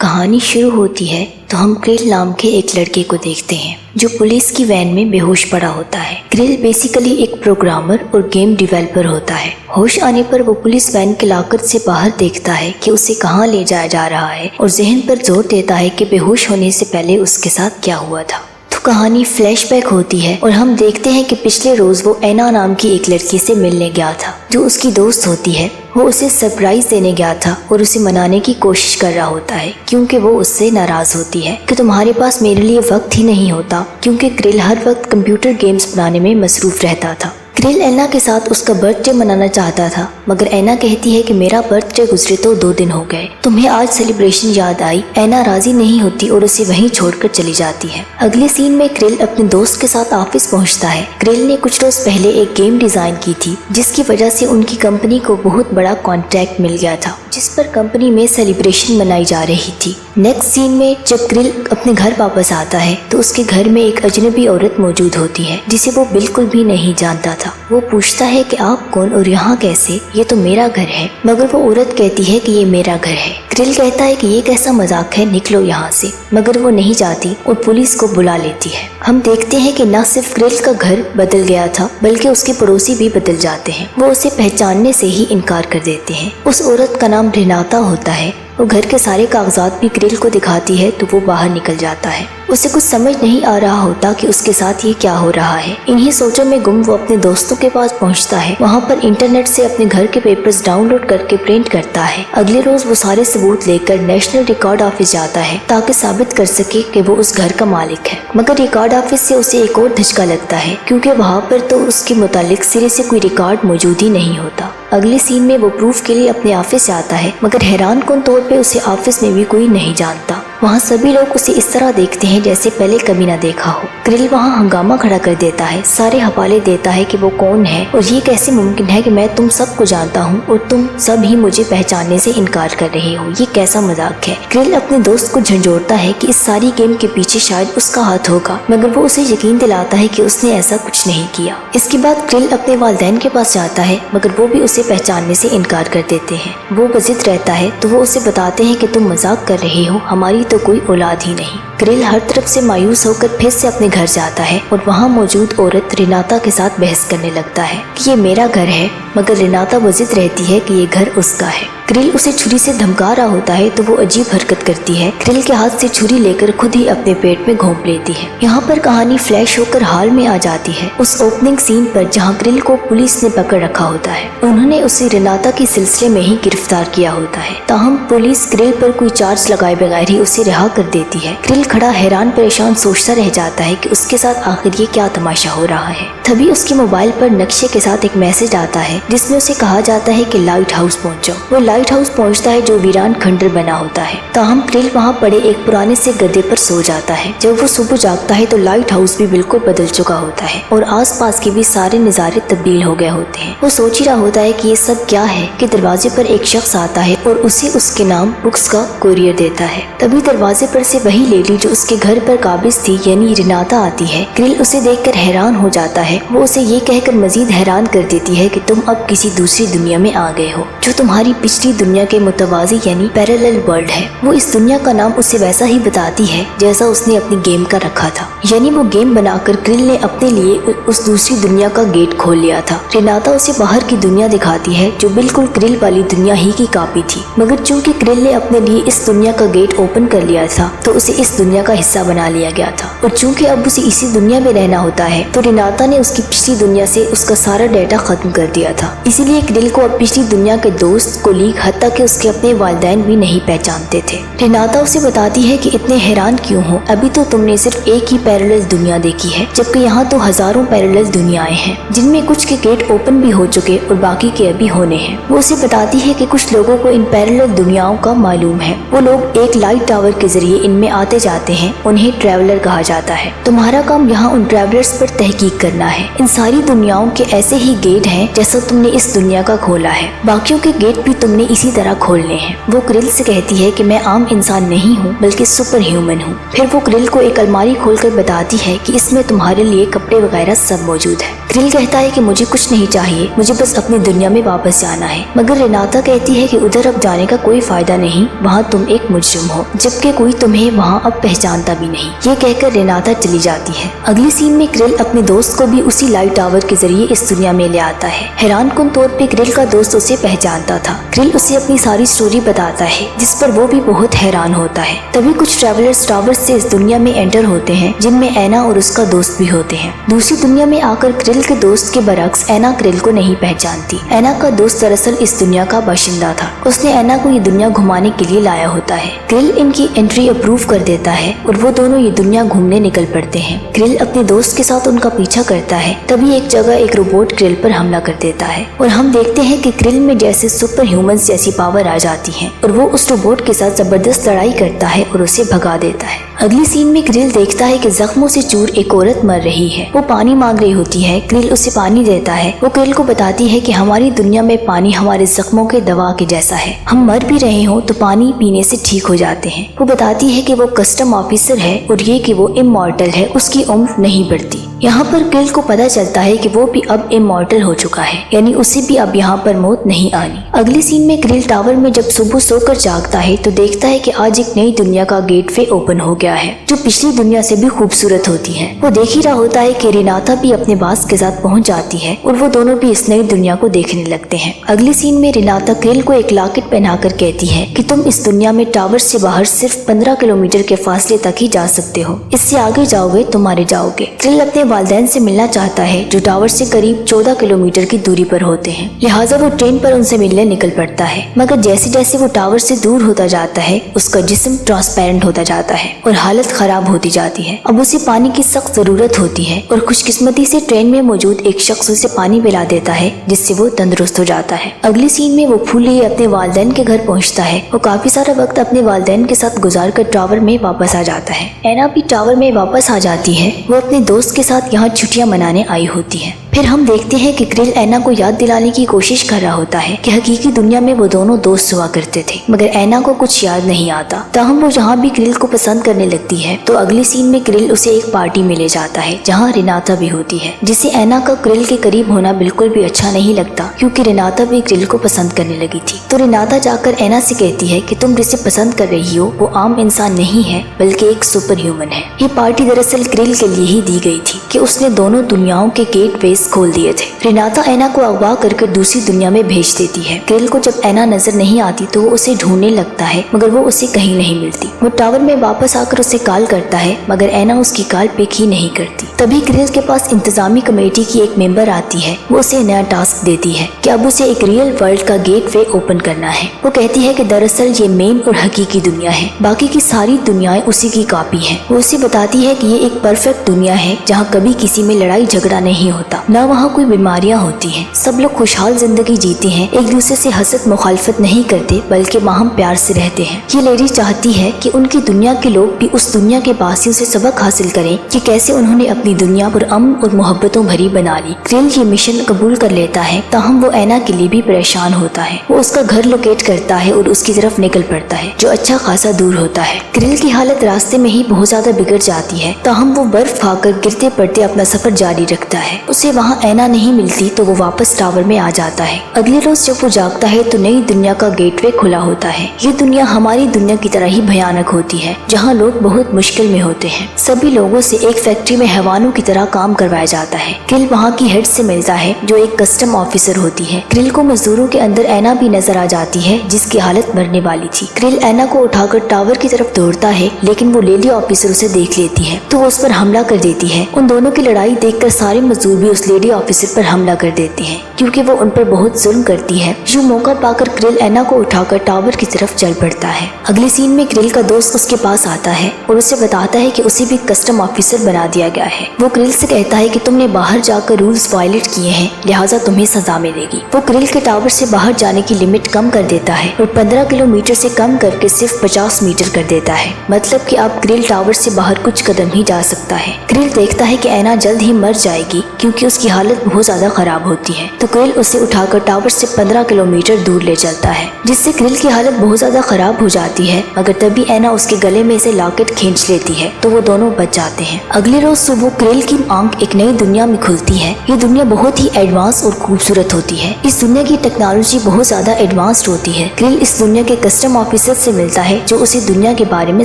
کہانی شروع ہوتی ہے تو ہم کرل نام کے ایک لڑکے کو دیکھتے ہیں جو پولیس کی وین میں بے ہوش پڑا ہوتا ہے۔ کرل بیسیکلی ایک پروگرامر اور گیم ڈیویلپر ہوتا ہے۔ ہوش آنے پر وہ پولیس وین کے لاکر سے باہر دیکھتا ہے کہ اسے کہاں لے جایا جا رہا ہے اور ذہن پر زور دیتا ہے کہ بے ہوش ہونے سے پہلے اس کے ساتھ کیا ہوا تھا۔ تو کہانی فلیش بیک ہوتی ہے اور ہم دیکھتے ہیں کہ پچھلے روز وہ اینا نام کی ایک لڑکی سے ملنے گیا تھا جو اس کی دوست ہوتی ہے۔ وہ اسے سرپرائز دینے گیا تھا اور اسے منانے کی کوشش کر رہا ہوتا ہے کیونکہ وہ اس سے ناراض ہوتی ہے کہ تمہارے پاس میرے لیے وقت ہی نہیں ہوتا، کیونکہ کرل ہر وقت کمپیوٹر گیمز بنانے میں مصروف رہتا تھا۔ کرل اینا کے ساتھ اس کا برتھ ڈے منانا چاہتا تھا مگر اینا کہتی ہے کہ میرا برتھ ڈے گزرے تو 2 دن ہو گئے، تمہیں آج سیلیبریشن یاد آئی۔ اینا راضی نہیں ہوتی اور اسے وہیں چھوڑ کر چلی جاتی ہے۔ اگلے سین میں کرل اپنے دوست کے ساتھ آفس پہنچتا ہے۔ کرل نے کچھ روز پہلے ایک گیم ڈیزائن کی تھی جس کی وجہ سے ان کی کمپنی کو بہت بڑا کانٹریکٹ مل گیا تھا جس پر کمپنی میں سیلیبریشن منائی جا رہی تھی۔ نیکسٹ سین میں جب کرل اپنے گھر واپس آتا ہے تو اس کے گھر میں ایک اجنبی عورت موجود ہوتی ہے جسے وہ بالکل بھی نہیں جانتا تھا۔ وہ پوچھتا ہے کہ آپ کون اور یہاں کیسے؟ یہ تو میرا گھر ہے، مگر وہ عورت کہتی ہے کہ یہ میرا گھر ہے۔ کرل کہتا ہے کہ یہ کیسا مذاق ہے، نکلو یہاں سے، مگر وہ نہیں جاتی اور پولیس کو بلا لیتی ہے۔ ہم دیکھتے ہیں کہ نہ صرف کرل کا گھر بدل گیا تھا بلکہ اس کے پڑوسی بھی بدل جاتے ہیں۔ وہ اسے پہچاننے سے ہی انکار کر دیتے ہیں۔ اس عورت کا نام ریناتا ہوتا ہے۔ وہ گھر کے سارے کاغذات بھی کرل کو دکھاتی ہے تو وہ باہر نکل جاتا ہے۔ اسے کچھ سمجھ نہیں آ رہا ہوتا کہ اس کے ساتھ یہ کیا ہو رہا ہے۔ انہی سوچوں میں گم وہ اپنے دوستوں کے پاس پہنچتا ہے۔ وہاں پر انٹرنیٹ سے اپنے گھر کے پیپرز ڈاؤن لوڈ کر کے پرنٹ کرتا ہے۔ اگلے روز وہ سارے ثبوت لے کر نیشنل ریکارڈ آفس جاتا ہے تاکہ ثابت کر سکے کہ وہ اس گھر کا مالک ہے، مگر ریکارڈ آفس سے اسے ایک اور دھچکا لگتا ہے کیونکہ وہاں پر تو اس کے متعلق سرے سے کوئی ریکارڈ موجود ہی نہیں ہوتا۔ اگلے سین میں وہ پروف کے لیے اپنے آفس جاتا ہے مگر حیران کن طور پہ اسے آفس میں بھی کوئی نہیں جانتا۔ وہاں سبھی لوگ اسے اس طرح دیکھتے ہیں جیسے پہلے کبھی نہ دیکھا ہو۔ کرل وہاں ہنگامہ کھڑا کر دیتا ہے، سارے حوالے دیتا ہے کہ وہ کون ہے اور یہ کیسے ممکن ہے کہ میں تم سب کو جانتا ہوں اور تم سب ہی مجھے پہچاننے سے انکار کر رہے ہو، یہ کیسا مذاق ہے۔ کرل اپنے دوست کو جھنجھوڑتا ہے کہ اس ساری گیم کے پیچھے شاید اس کا ہاتھ ہوگا مگر وہ اسے یقین دلاتا ہے کہ اس نے ایسا کچھ نہیں کیا۔ اس کے بعد کرل اپنے والدین کے پاس جاتا ہے مگر وہ بھی اسے پہچاننے سے انکار کر دیتے ہیں۔ وہ بضد رہتا ہے تو وہ اسے بتاتے ہیں کہ تم مذاق کر رہے ہو، ہماری تو کوئی اولاد ہی نہیں۔ کرل ہر طرف سے مایوس ہو کر پھر سے اپنے گھر جاتا ہے اور وہاں موجود عورت ریناتا کے ساتھ بحث کرنے لگتا ہے کہ یہ میرا گھر ہے، مگر ریناتا بضد رہتی ہے کہ یہ گھر اس کا ہے۔ کرل اسے چھری سے دھمکا رہا ہوتا ہے تو وہ عجیب حرکت کرتی ہے۔ کرل کے ہاتھ سے چھری لے کر خود ہی اپنے پیٹ میں گھونپ لیتی ہے۔ یہاں پر کہانی فلیش ہو کر حال میں آ جاتی ہے اس اوپننگ سین پر جہاں کرل کو پولیس نے پکڑ رکھا ہوتا ہے۔ انہوں نے اسے ریناتا کے سلسلے میں ہی گرفتار کیا ہوتا ہے، تاہم پولیس کرل پر کوئی چارج لگائے بغیر ہی اسے رہا کر دیتی ہے۔ کرل کھڑا حیران پریشان سوچتا رہ جاتا ہے کہ اس کے ساتھ آخر یہ کیا تماشا ہو رہا ہے۔ تبھی اس کے موبائل پر نقشے کے ساتھ ایک میسج آتا ہے جس میں اسے کہا جاتا ہے کہ لائٹ ہاؤس پہنچو۔ وہ لائٹ ہاؤس پہنچتا ہے جو ویران کھنڈر بنا ہوتا ہے، تاہم کرل وہاں پڑے ایک پرانے سے گدے پر سو جاتا ہے۔ جب وہ صبح جاگتا ہے تو لائٹ ہاؤس بھی بالکل بدل چکا ہوتا ہے اور آس پاس کے بھی سارے نظارے تبدیل ہو گئے ہوتے ہیں۔ وہ سوچ ہی رہا ہوتا ہے کہ یہ سب کیا ہے کہ دروازے پر ایک شخص آتا ہے اور اسے اس کے نام بکس کا کوریئر دیتا ہے۔ تبھی دروازے پر سے وہی لیڈی جو اس کے گھر پر قابض تھی یعنی ریناتا آتی ہے۔ کرل اسے دیکھ کر حیران ہو جاتا ہے۔ وہ اسے یہ کہہ کر مزید حیران کر دیتی ہے کہ تم اب کسی دوسری دنیا میں آ گئے ہو جو تمہاری پچھلی دنیا کے متوازی یعنی پیرالل ورلڈ ہے۔ وہ اس دنیا کا نام اسے ویسا ہی بتاتی ہے جیسا اس نے اپنی گیم کا رکھا تھا، یعنی وہ گیم بنا کر کرل نے اپنے لیے اس دوسری دنیا کا گیٹ کھول لیا تھا۔ ریناتا اسے باہر کی دنیا دکھاتی ہے جو بالکل کرل والی دنیا ہی کی کاپی تھی، مگر چونکہ کرل نے اپنے لیے اس دنیا کا گیٹ اوپن کر لیا تھا تو اسے اس دنیا کا حصہ بنا لیا گیا تھا، اور چونکہ اب اسے اسی دنیا میں رہنا ہوتا ہے تو ریناتا نے اس کی پچھلی دنیا سے اس کا سارا ڈیٹا ختم کر دیا تھا۔ اسی لیے کرل کو اب پچھلی دنیا کے دوست، کولیگ، حتیٰ کہ اس کے اپنے والدین بھی نہیں پہچانتے تھے۔ ریناتا اسے بتاتی ہے کہ اتنے حیران کیوں ہو، ابھی تو تم نے صرف ایک ہی پیرالل دنیا دیکھی ہے جبکہ یہاں تو ہزاروں پیرالل دنیایں ہیں جن میں کچھ کے گیٹ اوپن بھی ہو چکے اور باقی کے ابھی ہونے ہیں۔ وہ اسے بتاتی ہے کہ کچھ لوگوں کو ان پیرالل دنیاؤں کا معلوم ہے، وہ لوگ ایک لائٹ ٹاور کے ذریعے ان میں آتے جاتے आते हैं उन्हें ट्रैवलर कहा जाता है। तुम्हारा काम यहाँ उन ट्रैवलर्स पर तहकीक करना है। इन सारी दुनियाओं के ऐसे ही गेट हैं जैसा तुमने इस दुनिया का खोला है, बाकियों के गेट भी तुमने इसी तरह खोलने हैं। वो क्रिल से कहती है कि मैं आम इंसान नहीं हूँ बल्कि सुपर ह्यूमन हूँ। फिर वो क्रिल को एक अलमारी खोलकर बताती है कि इसमें तुम्हारे लिए कपड़े वगैरह सब मौजूद है। क्रिल कहता है कि मुझे कुछ नहीं चाहिए, मुझे बस अपनी दुनिया में वापस जाना है। मगर रेनाता कहती है कि उधर अब जाने का कोई फायदा नहीं, वहाँ तुम एक मुजरिम हो, जबकि कोई तुम्हें वहाँ अब पहचानता भी नहीं। ये कहकर रेनाता चली जाती है। अगली सीन में क्रिल अपने दोस्त को भी उसी लाइट टावर के जरिए इस दुनिया में ले आता है। हैरानकुन तौर पे क्रिल का दोस्त उसे पहचानता था। क्रिल उसे अपनी सारी स्टोरी बताता है जिस पर वो भी बहुत हैरान होता है। तभी कुछ ट्रैवलर्स टावर से इस दुनिया में एंटर होते हैं जिनमें ऐना और उसका दोस्त भी होते हैं। दूसरी दुनिया में आकर क्रिल के दोस्त के बरक्स ऐना क्रिल को नहीं पहचानती। ऐना का दोस्त दरअसल इस दुनिया का बाशिंदा था। उसने ऐना को ये दुनिया घुमाने के लिए लाया होता है। क्रिल इनकी एंट्री अप्रूव कर देता है और वो दोनों ये दुनिया घूमने निकल पड़ते हैं। क्रिल अपने दोस्त के साथ उनका पीछा करता है। तभी एक जगह एक रोबोट क्रिल पर हमला कर देता है और हम देखते हैं कि क्रिल में जैसे सुपर ह्यूमंस जैसी पावर आ जाती है और वो उस रोबोट के साथ जबरदस्त लड़ाई करता है और उसे भगा देता है। अगली सीन में क्रिल देखता है कि जख्मों से चूर एक औरत मर रही है। वो पानी मांग रही होती है। क्रिल उसे पानी देता है। वो क्रिल को बताती है कि हमारी दुनिया में पानी हमारे जख्मों के दवा के जैसा है, हम मर भी रहे हो तो पानी पीने से ठीक हो जाते हैं। वो बताती है कि वो कस्टम ऑफिसर है और ये कि वो इमॉर्टल है, उसकी उम्र नहीं बढ़ती। यहाँ पर क्रिल को पता चलता है कि वो भी अब इमॉर्टल हो चुका है, यानी उसे भी अब यहाँ पर मौत नहीं आनी। अगली सीन में क्रिल टावर में जब सुबह सोकर जागता है तो देखता है कि आज एक नई दुनिया का गेटवे ओपन हो गया है जो पिछली दुनिया से भी खूबसूरत होती है। वो देख ही रहा होता है कि रेनाता भी अपने बास के साथ पहुँच जाती है और वो दोनों भी इस नई दुनिया को देखने लगते हैं। अगली सीन में रेनाता क्रिल को एक लॉकेट पहनाकर कहती है कि तुम इस दुनिया में टावर से बाहर सिर्फ 15 किलोमीटर के फासले तक ही जा सकते हो, इससे आगे जाओगे तो मारे जाओगे। क्रिल अपने वालिदैन से मिलना चाहता है जो टावर से करीब 14 किलोमीटर की दूरी पर होते हैं, लिहाजा वो ट्रेन पर उनसे मिलने निकल पड़ता है। मगर जैसे जैसे वो टावर से दूर होता जाता है उसका जिस्म ट्रांसपेरेंट होता जाता है और हालत खराब होती जाती है। अब उसे पानी की सख्त जरूरत होती है और खुशकिस्मती से ट्रेन में मौजूद एक शख्स उसे पानी पिला देता है जिससे वो तंदुरुस्त हो जाता है। अगली सीन में वो फूल लिए अपने वालिदैन के घर पहुंचता है। वो काफी सारा वक्त अपने वालिदैन के साथ गुजार कर टावर में वापस आ जाता है। ऐना भी टावर में वापस आ जाती है। वो अपने दोस्त के साथ यहाँ छुट्टियां मनाने आई होती है। फिर हम देखते हैं कि क्रिल ऐना को याद दिलाने की कोशिश कर रहा होता है कि हकीकी दुनिया में वो दोनों दोस्त हुआ करते थे, मगर ऐना को कुछ याद नहीं आता। ताहम वो जहाँ भी क्रिल को पसंद करने लगती है तो अगली सीन में क्रिल उसे एक पार्टी में ले जाता है जहाँ रेनाता भी होती है, जिसे ऐना का क्रिल के करीब होना बिल्कुल भी अच्छा नहीं लगता क्योंकि रेनाता भी क्रिल को पसंद करने लगी थी। तो रेनाता जाकर ऐना से कहती है कि तुम जिसे पसंद कर रही हो वो आम इंसान नहीं है बल्कि एक सुपर ह्यूमन है। ये पार्टी दरअसल क्रिल के लिए ही दी गई थी कि उसने दोनों दुनियाओं के गेटवेज खोल दिए थे। रेनाता ऐना को अगवा करके दूसरी दुनिया में भेज देती है। क्रिल को जब ऐना नजर नहीं आती तो वो उसे ढूंढने लगता है मगर वो उसे कहीं नहीं मिलती। वो टावर में वापस आकर उसे कॉल करता है मगर ऐना उसकी कॉल पिक ही नहीं करती। तभी क्रिल के पास इंतजामी कमेटी की एक मेंबर आती है। वो उसे नया टास्क देती है कि अब उसे एक रियल वर्ल्ड का गेटवे ओपन करना है। वो कहती है कि दरअसल ये मेन और हकीकी दुनिया है, बाकी की सारी दुनियाएं उसी की कॉपी है। वो उसे बताती है कि ये एक परफेक्ट दुनिया है जहाँ कभी किसी में लड़ाई झगड़ा नहीं होता, न वहाँ कोई बीमारियाँ होती हैं, सब लोग खुशहाल जिंदगी जीते हैं, एक दूसरे से हसद मुखालफत नहीं करते बल्कि माहम प्यार से रहते हैं। ये लेडी चाहती है कि उनकी दुनिया के लोग भी उस दुनिया के बासियों से सबक हासिल करें कि कैसे उन्होंने अपनी दुनिया पर अमन और मोहब्बतों भरी बना ली। क्रिल ये मिशन कबूल कर लेता है, ताहम वो ऐना के लिए भी परेशान होता है। वो उसका घर लोकेट करता है और उसकी तरफ निकल पड़ता है जो अच्छा खासा दूर होता है। क्रिल की हालत रास्ते में ही बहुत ज्यादा बिगड़ जाती है, ताहम वो बर्फ खाकर गिरते पड़ते अपना सफर जारी रखता है। उसे वहाँ ऐना नहीं मिलती तो वो वापस टावर में आ जाता है। अगले रोज जब वो जागता है तो नई दुनिया का गेटवे खुला होता है। ये दुनिया हमारी दुनिया की तरह ही भयानक होती है जहाँ लोग बहुत मुश्किल में होते हैं। सभी लोगों से एक फैक्ट्री में हैवानों की तरह काम करवाया जाता है। क्रिल वहाँ की हेड से मिलता है जो एक कस्टम ऑफिसर होती है। क्रिल को मजदूरों के अंदर ऐना भी नजर आ जाती है जिसकी हालत मरने वाली थी। क्रिल ऐना को उठाकर टावर की तरफ दौड़ता है लेकिन वो लेडी ऑफिसर उसे देख लेती है तो वो उस पर हमला कर देती है। उन दोनों की लड़ाई देखकर सारे मजदूर भी उस लेडी ऑफिसर पर हमला कर देते हैं क्योंकि वो उन पर बहुत जुल्म करती है। यूं मौका पाकर क्रिल एना को उठाकर टावर की तरफ चल पड़ता है। अगले सीन में क्रिल का दोस्त उसके पास आता है और उसे बताता है कि उसे भी कस्टम ऑफिसर बना दिया गया है। वो क्रिल से कहता है कि तुमने बाहर जाकर रूल्स वायलेट किए हैं, लिहाजा तुम्हें सजा मिलेगी। वो क्रिल के टावर से बाहर जाने की लिमिट कम कर देता है और 15 किलोमीटर से कम करके सिर्फ 50 मीटर कर देता है, मतलब कि अब क्रिल टावर से बाहर कुछ कदम ही जा सकता है। क्रिल देखता है कि एना जल्द ही मर जाएगी क्योंकि उसकी हालत बहुत ज्यादा खराब होती है, तो क्रिल उसे उठाकर टावर से 15 किलोमीटर दूर ले चलता है, जिससे क्रिल की हालत बहुत ज्यादा खराब हो जाती है। मगर तभी एना उसके गले में से लॉकेट खींच लेती है तो वो दोनों बच जाते हैं। अगले रोज सुबह क्रिल की आंख एक नई दुनिया में खुलती है। ये दुनिया बहुत ही एडवांस और खूबसूरत होती है। इस दुनिया की टेक्नोलॉजी बहुत ज्यादा एडवांस्ड होती है। क्रिल इस दुनिया के कस्टम ऑफिसर से मिलता है जो उसे दुनिया के बारे में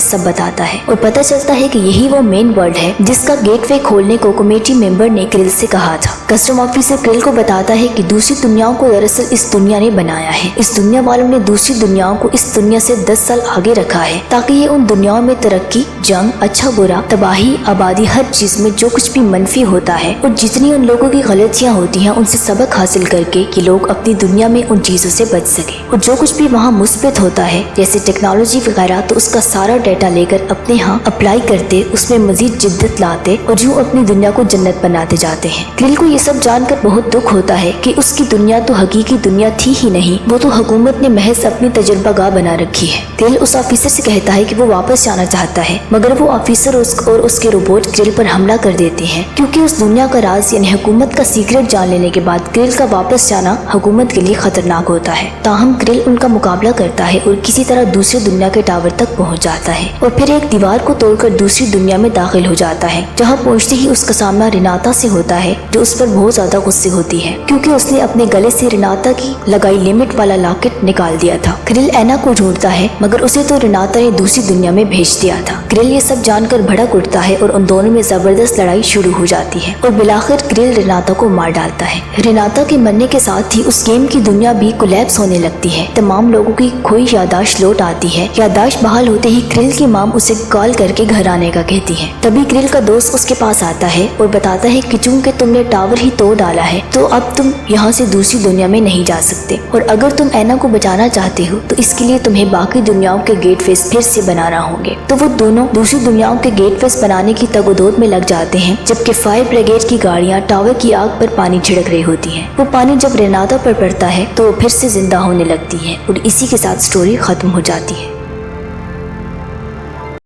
सब बताता है और पता चलता है कि यही वो मेन वर्ल्ड है जिसका गेटवे खोलने को कमेटी मेंबर ने क्रिल से कहा था। कस्टम ऑफिसर क्रिल को बताता है कि दूसरी दुनियाओं को दरअसल इस दुनिया ने बनाया है। इस दुनिया वालों ने दूसरी दुनियाओं को इस दुनिया से 10 साल आगे रखा है ताकि ये उन दुनियाओं में तरक्की, जंग, अच्छा बुरा, तबाही, आबादी, हर चीज में जो कुछ भी मनफी होता है और जितनी उन लोगों की गलतियां होती हैं उनसे सबक हासिल करके कि लोग अपनी दुनिया में उन चीजों से बच सके। और जो कुछ भी वहाँ मुस्बित होता है जैसे टेक्नोलॉजी वगैरह, तो उसका सारा डाटा लेकर अपने यहाँ अप्लाई करते, उसमें मजीद जिद्दत लाते और यूं अपनी दुनिया को जन्नत बनाते जाते हैं। क्रिल को ये सब जानकर बहुत दुख होता है कि उसकी दुनिया तो हकीकी दुनिया थी ही नहीं, वो तो हुकूमत ने महज अपनी तजुर्बागाह बना रखी है। क्रिल उस ऑफिसर से कहता है कि वो वापस जाना चाहता है, मगर वो ऑफिसर और उसके रोबोट क्रिल पर हमला कर देते हैं क्योंकि उस दुनिया का राज यानी हुकूमत का सीक्रेट जान लेने के बाद क्रिल का वापस जाना हुकूमत के लिए खतरनाक होता है। ताहम क्रिल उनका मुकाबला करता है और किसी तरह दूसरी दुनिया के टावर तक पहुंच जाता है और फिर एक दीवार को तोड़कर दूसरी दुनिया में दाखिल हो जाता है, जहां पहुंचते ही उसका सामना रिनाता से होता है जो उस पर बहुत ज्यादा गुस्से होती है क्योंकि उसने अपने गले से रिनाता की लगाई लिमिट वाला लॉकेट निकाल दिया था। क्रिल एना को ढूंढता है मगर उसे तो रिनाता ने दूसरी दुनिया में भेज दिया था। क्रिल ये सब जानकर भड़क उठता है और उन दोनों में जबरदस्त लड़ाई शुरू हो जाती है और बिलाखिर क्रिल रिनाता को मार डालता है। रिनाता के मरने के साथ ही उस गेम की दुनिया भी कोलैप्स होने लगती है। तमाम लोगों की खोई यादाश्त लौट आती है। यादाश्त बहाल होते ही क्रिल की माम उसे कॉल करके घर आने का कहती है। तभी क्रिल का दोस्त उसके पास आता है और बताता है कि चूंकि तुमने टावर ही तोड़ डाला है तो अब तुम यहाँ से दूसरी दुनिया में नहीं जा सकते और अगर तुम एना को बचाना चाहते हो तो इसके लिए तुम्हें बाकी दुनियाओं के गेटवेज फिर से बनाना होंगे। तो वो दोनों दूसरी दुनियाओं के गेटवेज बनाने की तगोदोद में लग जाते हैं, जबकि फायर ब्रिगेड की गाड़ियाँ टावर की आग पर पानी छिड़क रही होती है। वो पानी जब रेनाता पर पड़ता है तो वो फिर से जिंदा होने लगती है और इसी के साथ स्टोरी खत्म हो जाती है।